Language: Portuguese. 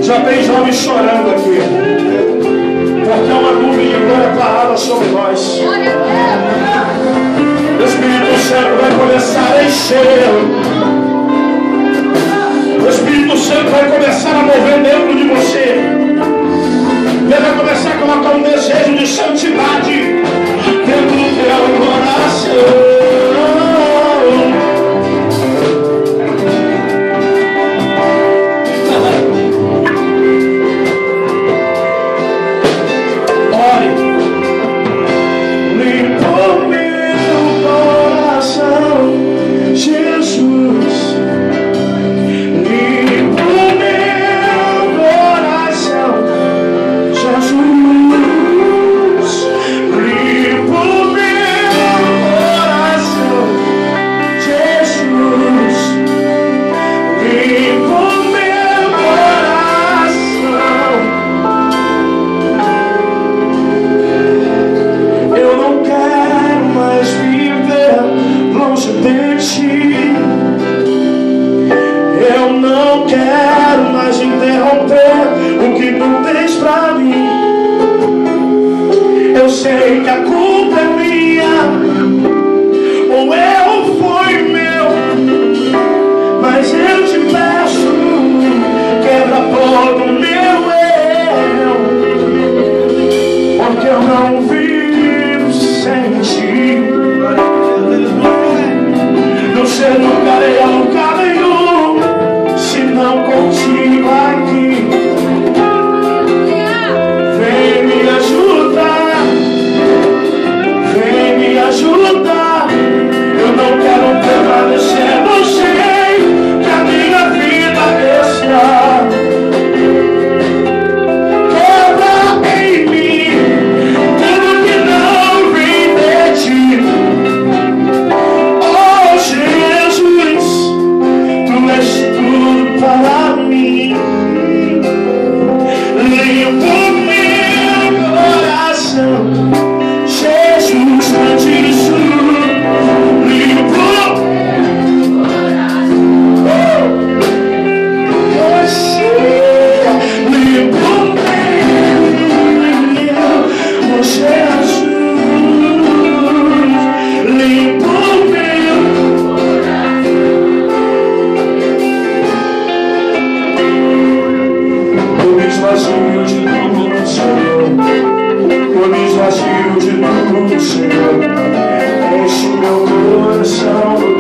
Já tem jovens chorando aqui, porque uma nuvem agora parada sobre nós. O Espírito Santo vai começar a encher. O Espírito Santo vai começar a mover dentro de você. Ele vai começar a colocar um desejo de santidade dentro do teu coração. Eu não quero mais interromper o que tu tens pra mim. Eu sei que a culpa é minha, o erro foi meu, mas eu te peço, quebra todo o meu eu, porque eu não vivo sem ti. Não sei lugar a lugar nenhum se não contigo aqui. Vem me ajudar, vem me ajudar. Eu não quero permanecer no jeito que a minha vida está. Quebra em mim tudo que não vem de ti. Para mim, limpa meu coração, Jesus, antes limpa meu coração, limpa meu, Jesus, limpa vazio de tudo, Senhor. Eu me esvazio de tudo, Senhor. Enche meu coração.